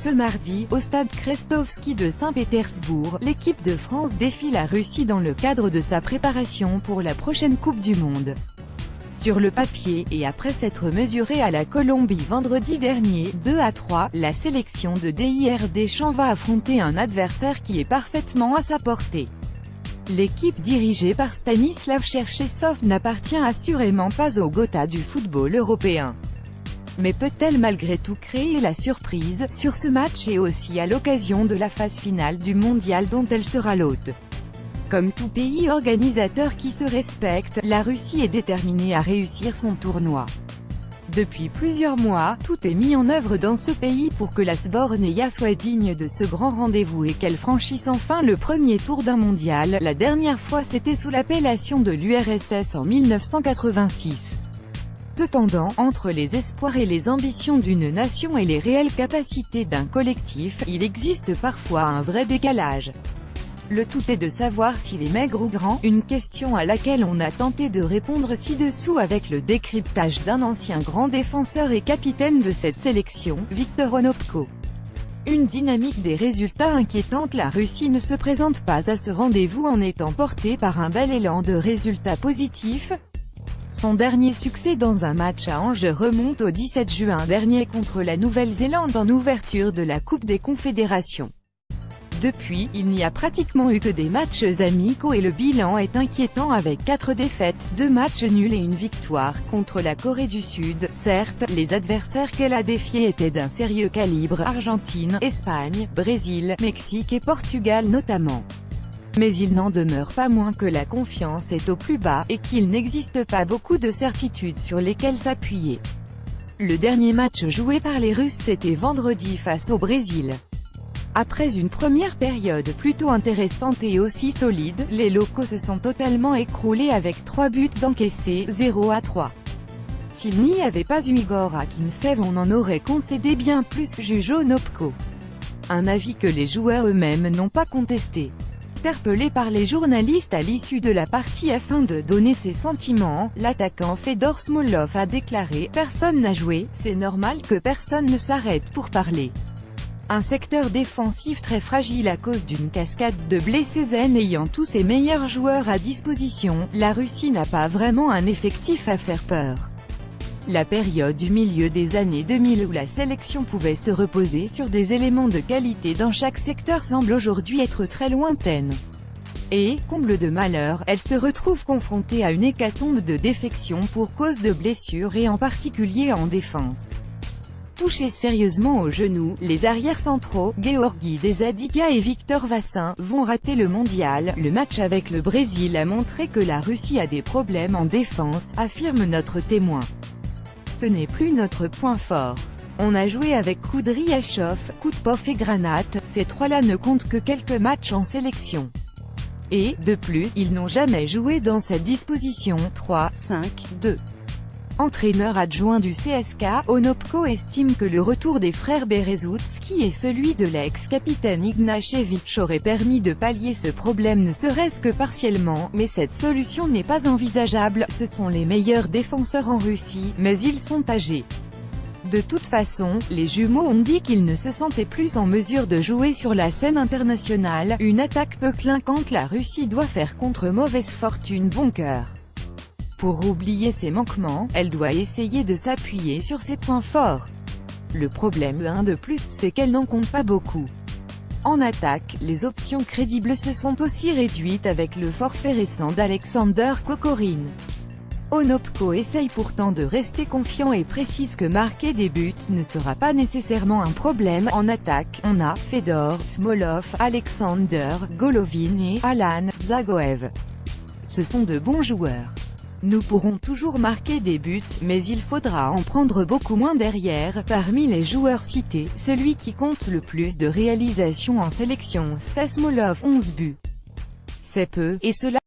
Ce mardi, au stade Krestovski de Saint-Pétersbourg, l'équipe de France défie la Russie dans le cadre de sa préparation pour la prochaine Coupe du Monde. Sur le papier, et après s'être mesurée à la Colombie vendredi dernier, 2-3, la sélection de Didier Deschamps va affronter un adversaire qui est parfaitement à sa portée. L'équipe dirigée par Stanislav Cherchesov n'appartient assurément pas au Gotha du football européen. Mais peut-elle malgré tout créer la surprise, sur ce match et aussi à l'occasion de la phase finale du mondial dont elle sera l'hôte? Comme tout pays organisateur qui se respecte, la Russie est déterminée à réussir son tournoi. Depuis plusieurs mois, tout est mis en œuvre dans ce pays pour que la Sbornaya soit digne de ce grand rendez-vous et qu'elle franchisse enfin le premier tour d'un mondial. La dernière fois c'était sous l'appellation de l'URSS en 1986. Cependant, entre les espoirs et les ambitions d'une nation et les réelles capacités d'un collectif, il existe parfois un vrai décalage. Le tout est de savoir s'il est maigre ou grand, une question à laquelle on a tenté de répondre ci-dessous avec le décryptage d'un ancien grand défenseur et capitaine de cette sélection, Viktor Onopko. Une dynamique des résultats inquiétante. La Russie ne se présente pas à ce rendez-vous en étant portée par un bel élan de résultats positifs. Son dernier succès dans un match à Angers remonte au 17 juin dernier contre la Nouvelle-Zélande en ouverture de la Coupe des Confédérations. Depuis, il n'y a pratiquement eu que des matchs amicaux et le bilan est inquiétant avec 4 défaites, 2 matchs nuls et une victoire, contre la Corée du Sud. Certes, les adversaires qu'elle a défiés étaient d'un sérieux calibre, Argentine, Espagne, Brésil, Mexique et Portugal notamment. Mais il n'en demeure pas moins que la confiance est au plus bas, et qu'il n'existe pas beaucoup de certitudes sur lesquelles s'appuyer. Le dernier match joué par les Russes c'était vendredi face au Brésil. Après une première période plutôt intéressante et aussi solide, les locaux se sont totalement écroulés avec 3 buts encaissés, 0-3. S'il n'y avait pas eu Igor Akinfev on en aurait concédé bien plus, juge Onopko. Un avis que les joueurs eux-mêmes n'ont pas contesté. Interpellé par les journalistes à l'issue de la partie afin de donner ses sentiments, l'attaquant Fedor Smolov a déclaré « Personne n'a joué, c'est normal que personne ne s'arrête pour parler. Un secteur défensif très fragile à cause d'une cascade de blessés zen ayant tous ses meilleurs joueurs à disposition, la Russie n'a pas vraiment un effectif à faire peur. » La période du milieu des années 2000 où la sélection pouvait se reposer sur des éléments de qualité dans chaque secteur semble aujourd'hui être très lointaine. Et, comble de malheur, elle se retrouve confrontée à une hécatombe de défections pour cause de blessures et en particulier en défense. Touchés sérieusement au genou, les arrières centraux, Georgi Desadiga et Victor Vassin, vont rater le mondial. Le match avec le Brésil a montré que la Russie a des problèmes en défense, affirme notre témoin. Ce n'est plus notre point fort. On a joué avec Koudryashov, Koutpov et Granat, ces trois-là ne comptent que quelques matchs en sélection. Et, de plus, ils n'ont jamais joué dans cette disposition. 3-5-2. Entraîneur adjoint du CSK, Onopko estime que le retour des frères Berezutski et celui de l'ex-capitaine Ignashevich aurait permis de pallier ce problème ne serait-ce que partiellement, mais cette solution n'est pas envisageable. Ce sont les meilleurs défenseurs en Russie, mais ils sont âgés. De toute façon, les jumeaux ont dit qu'ils ne se sentaient plus en mesure de jouer sur la scène internationale. Une attaque peu clinquante, la Russie doit faire contre mauvaise fortune bon cœur. Pour oublier ses manquements, elle doit essayer de s'appuyer sur ses points forts. Le problème de plus, c'est qu'elle n'en compte pas beaucoup. En attaque, les options crédibles se sont aussi réduites avec le forfait récent d'Alexander Kokorin. Onopko essaye pourtant de rester confiant et précise que marquer des buts ne sera pas nécessairement un problème. En attaque, on a Fedor, Smolov, Alexander, Golovin et Alan Zagoev. Ce sont de bons joueurs. Nous pourrons toujours marquer des buts, mais il faudra en prendre beaucoup moins derrière. Parmi les joueurs cités, celui qui compte le plus de réalisations en sélection, c'est Smolov, 11 buts. C'est peu, et cela